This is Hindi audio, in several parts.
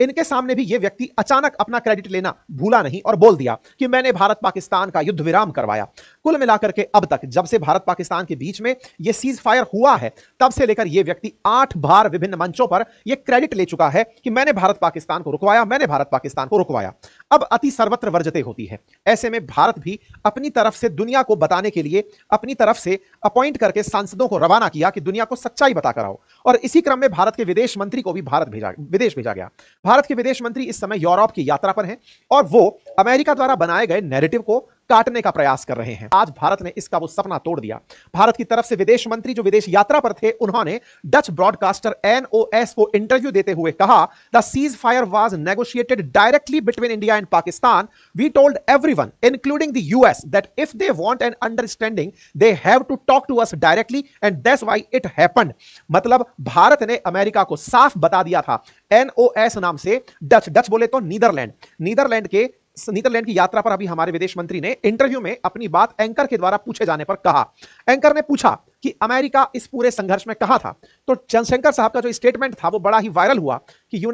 इनके सामने भी ये व्यक्ति अचानक अपना क्रेडिट लेना भूला नहीं और बोल दिया कि मैंने भारत पाकिस्तान का युद्ध विराम करवाया। कुल मिलाकर के अब तक जब से भारत पाकिस्तान के बीच में ये सीज फायर हुआ है, तब से लेकर ये व्यक्ति 8 बार विभिन्न मंचों पर ये क्रेडिट ले चुका है कि मैंने भारत पाकिस्तान को रुकवाया, मैंने भारत पाकिस्तान को रुकवाया। अब अति सर्वत्र वर्जते होती है। ऐसे में भारत भी अपनी तरफ से दुनिया को बताने के लिए अपनी तरफ से अपॉइंट करके सांसदों को रवाना किया कि दुनिया को सच्चाई बताकर आओ। और इसी क्रम में भारत के विदेश मंत्री को भी विदेश भेजा गया। भारत के विदेश मंत्री इस समय यूरोप की यात्रा पर हैं और वो अमेरिका द्वारा बनाए गए नैरेटिव को काटने का प्रयास कर रहे हैं। आज भारत ने इसका वो सपना तोड़ दिया। भारत की तरफ से विदेश मंत्री जो विदेश यात्रा पर थे, उन्होंने डच ब्रॉडकास्टर एनओएस को इंटरव्यू देते हुए कहा, the ceasefire was negotiated directly between India and Pakistan. We told everyone including the US that if they want an understanding they have to talk to us directly and that's why it happened. मतलब भारत ने अमेरिका को साफ बता दिया था। एनओएस नाम से डच बोले तो नीदरलैंड की यात्रा पर अभी हमारे विदेश मंत्री ने इंटरव्यू में अपनी बात एंकर के द्वारा पूछे जाने पर कहा। एंकर ने पूछा कि अमेरिका इस पूरे संघर्ष में कहां था, तो जयशंकर साहब का जो स्टेटमेंट था वो बड़ा ही वायरल हुआ कि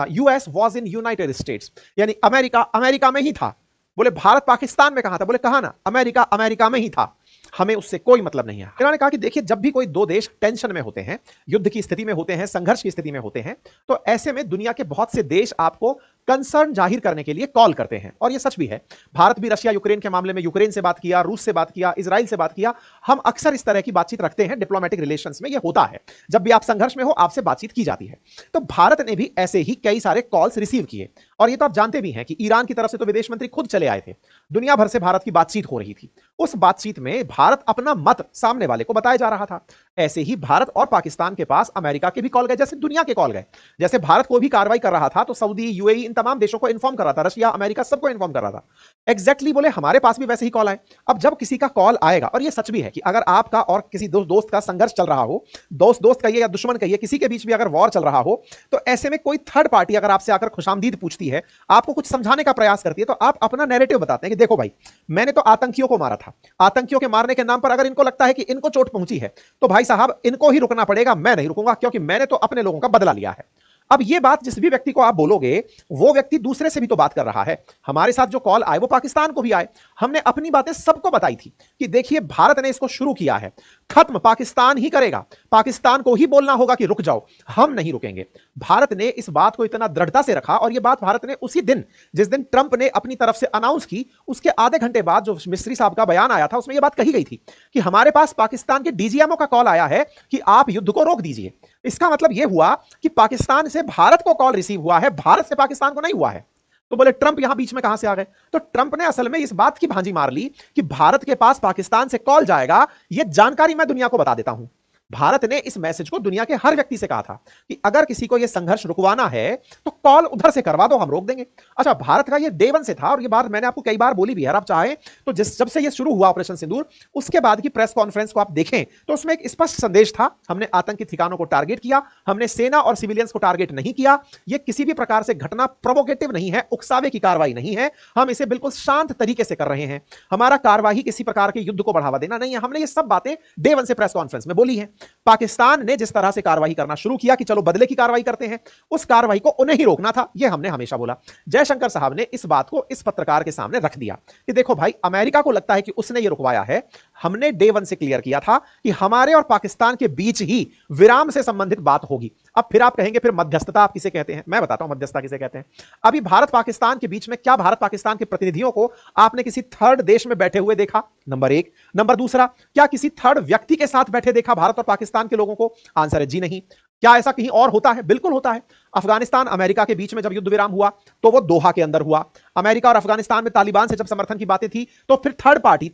US was in United states, यानी अमेरिका में ही था। बोले भारत पाकिस्तान में कहां था, बोले कहा ना अमेरिका में ही था, हमें उससे कोई मतलब नहीं है। इन्होंने कहा कि देखिए, जब भी कोई दो देश टेंशन में होते हैं, युद्ध की स्थिति में होते हैं, संघर्ष की स्थिति में होते हैं, तो ऐसे में दुनिया के बहुत से देश आपको कंसर्न जाहिर करने के लिए कॉल करते हैं। और यह सच भी है। भारत भी रशिया यूक्रेन के मामले में यूक्रेन से बात किया, रूस से बात किया, इजराइल से बात किया। हम अक्सर इस तरह की बातचीत रखते हैं, डिप्लोमेटिक रिलेशंस में यह होता है। जब भी आप संघर्ष में हो, आपसे बातचीत की जाती है। तो भारत ने भी ऐसे ही कई सारे कॉल्स रिसीव किए। और ये तो आप जानते भी हैं कि ईरान की तरफ से तो विदेश मंत्री खुद चले आए थे। दुनिया भर से भारत की बातचीत हो रही थी। उस बातचीत में भारत अपना मत सामने वाले को बताया जा रहा था। ऐसे ही भारत और पाकिस्तान के पास अमेरिका के भी कॉल गए, जैसे दुनिया के कॉल गए। जैसे भारत को भी कार्रवाई कर रहा था तो सऊदी, यूएई, इन तमाम देशों को इन्फॉर्म कर रहा था, रशिया, अमेरिका, सबको इन्फॉर्म कर रहा था। एग्जैक्टली बोले हमारे पास भी वैसे ही कॉल आए। अब जब किसी का कॉल आएगा, और ये सच भी है कि अगर आपका और किसी दोस्त का संघर्ष चल रहा हो, दोस्त कहिए या दुश्मन कहिए, किसी के बीच भी अगर वॉर चल रहा हो, तो ऐसे में कोई थर्ड पार्टी अगर आपसे आकर खुशामदीद पूछती है, आपको कुछ समझाने का प्रयास करती है, तो आप अपना नैरेटिव बताते हैं कि देखो भाई, मैंने तो आतंकियों को मारा था। आतंकियों के मारने के नाम पर अगर इनको लगता है कि इनको चोट पहुंची है, तो भाई साहब इनको ही रुकना पड़ेगा, मैं नहीं रुकूंगा, क्योंकि मैंने तो अपने लोगों का बदला लिया है। अब ये बात जिस भी व्यक्ति को आप बोलोगे, वो व्यक्ति दूसरे से भी तो बात कर रहा है। हमारे साथ जो कॉल आए वो पाकिस्तान को भी आए। हमने अपनी बातें सबको बताई थी कि देखिए, भारत ने इसको शुरू किया है, खत्म पाकिस्तान ही करेगा, पाकिस्तान को ही बोलना होगा कि रुक जाओ, हम नहीं रुकेंगे। भारत ने इस बात को इतना दृढ़ता से रखा, और यह बात भारत ने उसी दिन, जिस दिन ट्रंप ने अपनी तरफ से अनाउंस की, उसके आधे घंटे बाद जो मिस्री साहब का बयान आया था, उसमें यह बात कही गई थी कि हमारे पास पाकिस्तान के डीजीएमओ का कॉल आया है कि आप युद्ध को रोक दीजिए। इसका मतलब यह हुआ कि पाकिस्तान से भारत को कॉल रिसीव हुआ है, भारत से पाकिस्तान को नहीं हुआ है। तो बोले ट्रंप यहां बीच में कहां से आ गए? तो ट्रंप ने असल में इस बात की भांजी मार ली कि भारत के पास पाकिस्तान से कॉल जाएगा, यह जानकारी मैं दुनिया को बता देता हूं। भारत ने इस मैसेज को दुनिया के हर व्यक्ति से कहा था कि अगर किसी को यह संघर्ष रुकवाना है तो कॉल उधर से करवा दो, हम रोक देंगे। अच्छा, भारत का यह डे वन से था, और यह बात मैंने आपको कई बार बोली भी है। आप चाहें तो जब से यह शुरू हुआ ऑपरेशन सिंदूर, उसके बाद की प्रेस कॉन्फ्रेंस को आप देखें तो उसमें एक स्पष्ट संदेश था, हमने आतंकी ठिकानों को टारगेट किया, हमने सेना और सिविलियंस को टारगेट नहीं किया। यह किसी भी प्रकार से घटना प्रोवोकेटिव नहीं है, उकसावे की कार्रवाई नहीं है, हम इसे बिल्कुल शांत तरीके से कर रहे हैं। हमारा कार्रवाई किसी प्रकार के युद्ध को बढ़ावा देना नहीं है। हमने ये सब बातें डे वन से प्रेस कॉन्फ्रेंस में बोली है। पाकिस्तान ने जिस तरह से कार्रवाई करना शुरू किया कि चलो बदले की कार्रवाई करते हैं, उस कार्रवाई को उन्हें ही रोकना था, यह हमने हमेशा बोला। जयशंकर साहब ने इस बात को इस पत्रकार के सामने रख दिया कि देखो भाई, अमेरिका को लगता है कि उसने यह रुकवाया है। हमने डे वन से क्लियर किया था कि हमारे और पाकिस्तान के बीच ही विराम से संबंधित बात होगी। अब फिर आप कहेंगे फिर मध्यस्थता आप किसे कहते हैं? मैं बताता हूं मध्यस्थता किसे कहते हैं। अभी भारत पाकिस्तान के बीच में क्या भारत पाकिस्तान के प्रतिनिधियों को आपने किसी थर्ड देश में बैठे हुए देखा? नंबर एक। नंबर दूसरा, क्या किसी थर्ड व्यक्ति के साथ बैठे देखा भारत और पाकिस्तान के लोगों को? आंसर है जी नहीं। क्या ऐसा कहीं और होता है? बिल्कुल होता है। अफगानिस्तान अमेरिका के बीच में जब युद्ध विराम हुआ तो वो दोहा के अंदर हुआ। अमेरिका और अफगानिस्तान में तालिबान से जब समर्थन की बातें थी तो फिर थर्ड पार्टी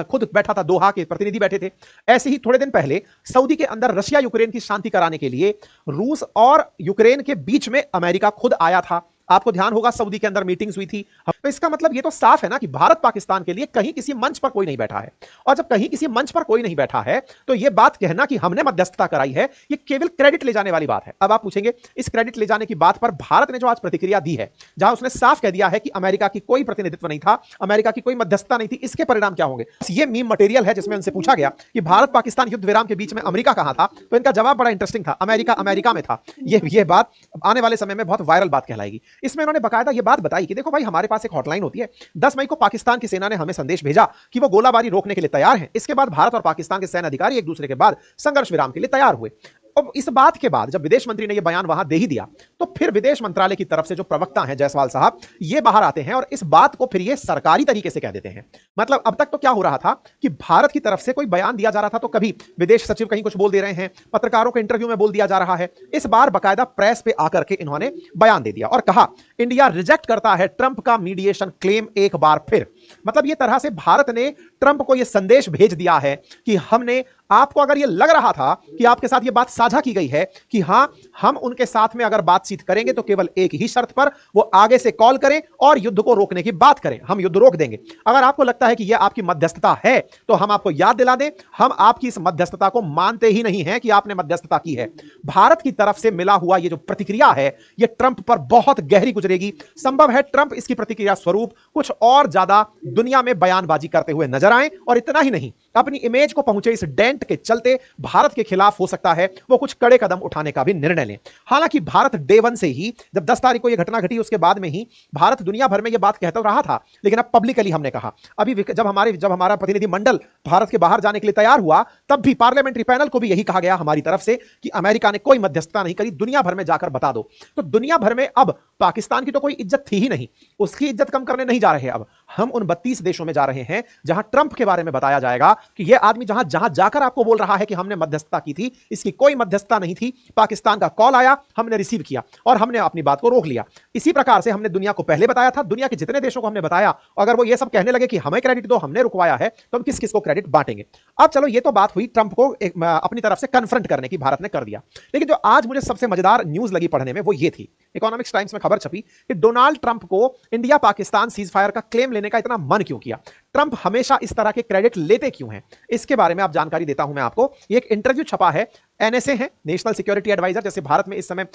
खुद बैठा था, दोहा के प्रतिनिधि बैठे थे। ऐसे ही थोड़े दिन पहले सऊदी के अंदर रशिया यूक्रेन की शांति कराने के लिए रूस और यूक्रेन के बीच में अमेरिका खुद आया था। आपको ध्यान होगा सऊदी के अंदर मीटिंग्स हुई थी। तो इसका मतलब ये तो साफ है ना कि भारत पाकिस्तान के लिए कहीं किसी मंच पर कोई नहीं बैठा है। और जब कहीं किसी मंच पर कोई नहीं बैठा है तो यह बात कहना कि हमने मध्यस्थता कराई है, यह केवल क्रेडिट ले जाने वाली बात है। अब आप पूछेंगे इस क्रेडिट ले जाने की बात पर भारत ने जो आज प्रतिक्रिया दी है, जहां उसने साफ कह दिया है कि अमेरिका की कोई प्रतिनिधित्व नहीं था, अमेरिका की कोई मध्यस्थता नहीं थी, इसके परिणाम क्या होंगे? ये मीम मटेरियल है जिसमें उनसे पूछा गया कि भारत पाकिस्तान युद्ध विराम के बीच में अमेरिका कहां था, तो इनका जवाब बड़ा इंटरेस्टिंग था, अमेरिका अमेरिका में था। ये बात आने वाले समय में बहुत वायरल बात कहलाएगी। इसमें इन्होंने बकायदा ये बात बताई कि देखो भाई, हमारे पास एक हॉटलाइन होती है। 10 मई को पाकिस्तान की सेना ने हमें संदेश भेजा कि वो गोलाबारी रोकने के लिए तैयार हैं। इसके बाद भारत और पाकिस्तान के सैन्य अधिकारी एक दूसरे के बाद संघर्ष विराम के लिए तैयार हुए। अब इस बात के बाद जब विदेश मंत्री ने यह बयान वहां दे ही दिया, तो फिर विदेश मंत्रालय की तरफ से जो प्रवक्ता हैं जायसवाल साहब, ये बाहर आते हैं और इस बात को फिर ये सरकारी तरीके से कह देते हैं। मतलब अब तक तो क्या हो रहा था कि भारत की तरफ से कोई बयान दिया जा रहा था तो कभी विदेश सचिव कहीं कुछ बोल दे रहे हैं, पत्रकारों को इंटरव्यू में बोल दिया जा रहा है। इस बार बाकायदा प्रेस पे आकर के इन्होंने बयान दे दिया और कहा इंडिया रिजेक्ट करता है ट्रंप का मीडिएशन क्लेम एक बार फिर। मतलब ये तरह से भारत ने ट्रंप को यह संदेश भेज दिया है कि हमने आपको अगर यह लग रहा था कि आपके साथ यह बात साझा की गई है कि हां हम उनके साथ में अगर बातचीत करेंगे तो केवल एक ही शर्त पर, वो आगे से कॉल करें और युद्ध को रोकने की बात करें, हम युद्ध रोक देंगे। अगर आपको लगता है कि यह आपकी मध्यस्थता है तो हम आपको याद दिला दें, हम आपकी इस मध्यस्थता को मानते ही नहीं है कि आपने मध्यस्थता की है। भारत की तरफ से मिला हुआ यह जो प्रतिक्रिया है यह ट्रंप पर बहुत गहरी गुजरेगी। संभव है ट्रंप इसकी प्रतिक्रिया स्वरूप कुछ और ज्यादा दुनिया में बयानबाजी करते हुए नजर आए, और इतना ही नहीं, अपनी इमेज को पहुंचे इस डेंट के चलते भारत के खिलाफ हो सकता है वो कुछ कड़े कदम उठाने का भी निर्णय लें। हालांकि भारत डे वन से ही, जब 10 तारीख को यह घटना घटी उसके बाद में ही भारत दुनिया भर में यह बात कहता रहा था, लेकिन अब पब्लिकली हमने कहा। अभी जब हमारा प्रतिनिधि मंडल भारत के बाहर जाने के लिए तैयार हुआ, तब भी पार्लियामेंट्री पैनल को भी यही कहा गया हमारी तरफ से कि अमेरिका ने कोई मध्यस्थता नहीं करी, दुनिया भर में जाकर बता दो। तो दुनिया भर में अब पाकिस्तान की तो कोई इज्जत थी ही नहीं, उसकी इज्जत कम करने नहीं जा रहे। अब हम उन 32 देशों में जा रहे हैं जहां ट्रंप के बारे में बताया जाएगा कि यह आदमी जहां जहां जाकर आपको बोल रहा है कि हमने मध्यस्थता की थी, इसकी कोई मध्यस्थता नहीं थी। पाकिस्तान का कॉल आया, हमने रिसीव किया और हमने अपनी बात को रोक लिया। इसी प्रकार से हमने दुनिया को पहले बताया था, दुनिया के जितने देशों को हमने बताया, अगर वो ये सब कहने लगे कि हमें क्रेडिट दो, हमने रुकवाया है, तो हम किस किस को क्रेडिट बांटेंगे। अब चलो, ये तो बात हुई ट्रंप को अपनी तरफ से कन्फ्रंट करने की, भारत ने कर दिया। लेकिन जो आज मुझे सबसे मजेदार न्यूज लगी पढ़ने में वो ये थी, इकोनॉमिक्स टाइम्स में खबर छपी कि डोनाल्ड ट्रंप को इंडिया पाकिस्तान सीज फायर का क्लेम लेने का इतना मन क्यों किया, ट्रंप हमेशा इस तरह के क्रेडिट लेते क्यों हैं। इसके बारे में आप जानकारी देता हूं मैं आपको। ये एक इंटरव्यू छपा है, एनएसए है, नेशनल सिक्योरिटी एडवाइजर, जैसे भारत में इस समय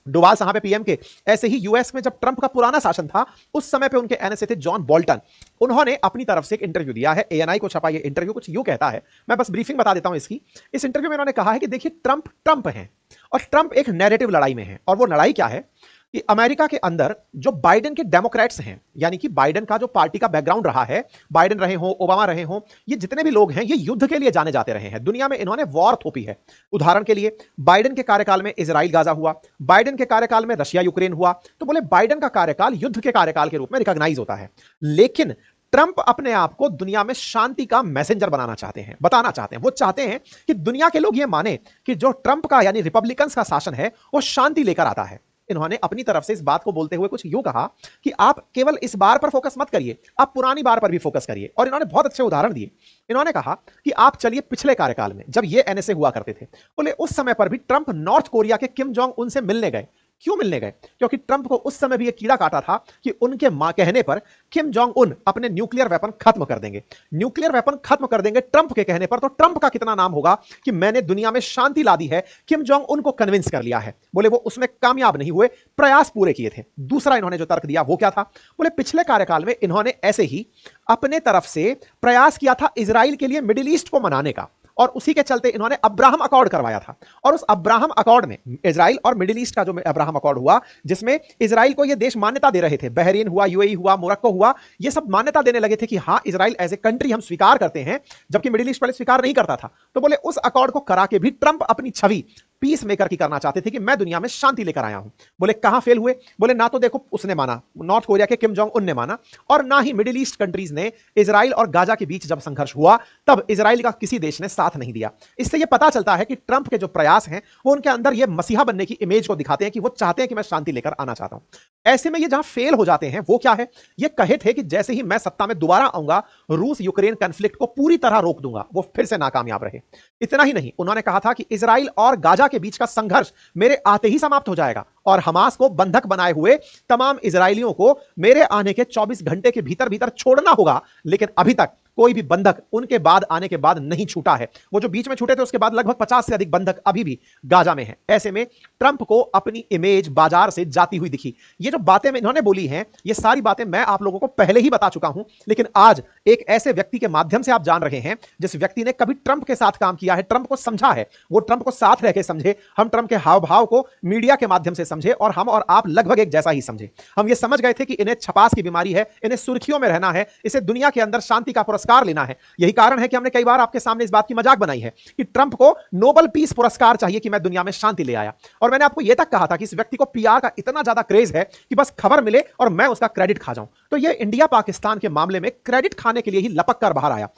डोवाल साहब है पीएम के, ऐसे ही यूएस में जब ट्रंप का पुराना शासन था उस समय पे उनके एनएसए थे जॉन बोल्टन। उन्होंने अपनी तरफ से एक इंटरव्यू दिया है, एएनआई को छपा। ये इंटरव्यू कुछ यूं कहता है, मैं बस ब्रीफिंग बता देता हूं इसकी। इस इंटरव्यू में उन्होंने कहा है कि देखिए, ट्रंप है और ट्रंप एक नैरेटिव लड़ाई में है। और वो लड़ाई क्या है कि अमेरिका के अंदर जो बाइडेन के डेमोक्रेट्स हैं, यानी कि बाइडेन का जो पार्टी का बैकग्राउंड रहा है, बाइडेन रहे हो, ओबामा रहे हो, ये जितने भी लोग हैं ये युद्ध के लिए जाने जाते रहे हैं। दुनिया में इन्होंने वॉर थोपी है। उदाहरण के लिए, बाइडेन के कार्यकाल में इजराइल गाजा हुआ, बाइडेन के कार्यकाल में रशिया यूक्रेन हुआ। तो बोले बाइडेन का कार्यकाल युद्ध के कार्यकाल के रूप में रिकॉग्नाइज होता है। लेकिन ट्रंप अपने आप को दुनिया में शांति का मैसेंजर बनाना चाहते हैं, बताना चाहते हैं। वो चाहते हैं कि दुनिया के लोग ये माने कि जो ट्रंप का यानी रिपब्लिकन्स का शासन है वो शांति लेकर आता है। इन्होंने अपनी तरफ से इस बात को बोलते हुए कुछ यूं कहा कि आप केवल इस बार पर फोकस मत करिए, आप पुरानी बार पर भी फोकस करिए। और इन्होंने बहुत अच्छे उदाहरण दिए। इन्होंने कहा कि आप चलिए पिछले कार्यकाल में, जब ये एनएसए हुआ करते थे, बोले उस समय पर भी ट्रंप नॉर्थ कोरिया के किम जोंग उन से मिलने गए। क्यों मिलने गए? क्योंकि ट्रंप को उस समय भी एक कीड़ा काटा था कि उनके मां कहने पर किम जोंग उन अपने न्यूक्लियर वेपन खत्म कर देंगे। न्यूक्लियर वेपन खत्म कर देंगे ट्रंप के कहने पर, तो ट्रंप का कितना नाम होगा कि मैंने दुनिया में शांति ला दी है, किम जोंग उनको कन्विंस कर लिया है। बोले वो उसमें कामयाब नहीं हुए, प्रयास पूरे किए थे। दूसरा इन्होंने जो तर्क दिया वो क्या था? बोले पिछले कार्यकाल में इन्होंने ऐसे ही अपने तरफ से प्रयास किया था इजराइल के लिए मिडिल ईस्ट को मनाने का, और उसी के चलते इन्होंने अब्राहम अकॉर्ड करवाया था। और उस अब्राहम अकॉर्ड में इजराइल और मिडिल ईस्ट का जो अब्राहम अकॉर्ड हुआ, जिसमें इजराइल को ये देश मान्यता दे रहे थे, बहरीन हुआ, यूएई हुआ, मोरक्को हुआ, ये सब मान्यता देने लगे थे कि हां इजराइल एज ए कंट्री हम स्वीकार करते हैं, जबकि मिडिल ईस्ट पहले स्वीकार नहीं करता था। तो बोले उस अकॉर्ड को करा के भी ट्रंप अपनी छवि पीस मेकर की करना चाहते थे कि मैं दुनिया में शांति लेकर आया हूं। बोले कहां फेल हुए? बोले ना तो देखो उसने माना, नॉर्थ कोरिया के किम जोंग उन ने माना, और ना ही मिडिल ईस्ट कंट्रीज ने इजराइल और गाजा के बीच जब संघर्ष हुआ तब इजराइल का किसी देश ने साथ साथ नहीं दिया। इससे यह पता चलता है कि ट्रंप के जो प्रयास हैं वो उनके अंदर यह मसीहा बनने की इमेज को दिखाते हैं कि वो चाहते हैं कि मैं शांति लेकर आना चाहता हूं। ऐसे में ये जहां फेल हो जाते हैं वो क्या है, ये कहे थे कि जैसे ही मैं सत्ता में दोबारा आऊंगा रूस यूक्रेन कॉन्फ्लिक्ट को पूरी तरह रोक दूंगा। वो फिर से नाकामयाब रहे। इतना ही नहीं, उन्होंने कहा था कि इजराइल और गाजा के बीच का संघर्ष मेरे आते ही समाप्त हो जाएगा और हमास को बंधक बनाए हुए तमाम इजरायलियों को मेरे आने के 24 घंटे के भीतर भीतर छोड़ना होगा। लेकिन अभी तक कोई भी बंधक उनके बाद आने के बाद नहीं छूटा है। वो जो बीच में छूटे थे उसके बाद लगभग 50 से अधिक बंधक अभी भी गाजा में हैं। ऐसे में ट्रंप को अपनी इमेज बाजार से जाती हुई दिखी। ये जो बातें इन्होंने बोली हैं, ये सारी बातें मैं आप लोगों को पहले ही बता चुका हूं, लेकिन आज एक ऐसे व्यक्ति के माध्यम से आप जान रहे हैं जिस व्यक्ति ने कभी ट्रंप के साथ काम किया है, ट्रंप को समझा है, वो ट्रंप को साथ रह के समझे। हम ट्रंप के हाव भाव को मीडिया के माध्यम से समझे और हम और आप लगभग एक जैसा ही समझे। हम ये समझ गए थे कि इन्हें छपास की बीमारी है, इन्हें सुर्खियों में रहना है, इसे दुनिया के अंदर शांति का पुरस्कार लेना है। यही कारण है कि हमने कई बार आपके सामने इस बात की मजाक बनाई है कि ट्रंप को नोबेल पीस पुरस्कार चाहिए कि मैं दुनिया में शांति ले आया। और मैंने आपको यह तक कहा था कि इस व्यक्ति को पीआर का इतना ज्यादा क्रेज है कि बस खबर मिले और मैं उसका क्रेडिट खा जाऊं। तो यह इंडिया पाकिस्तान के मामले में क्रेडिट खाने के लिए ही लपक कर बाहर आया।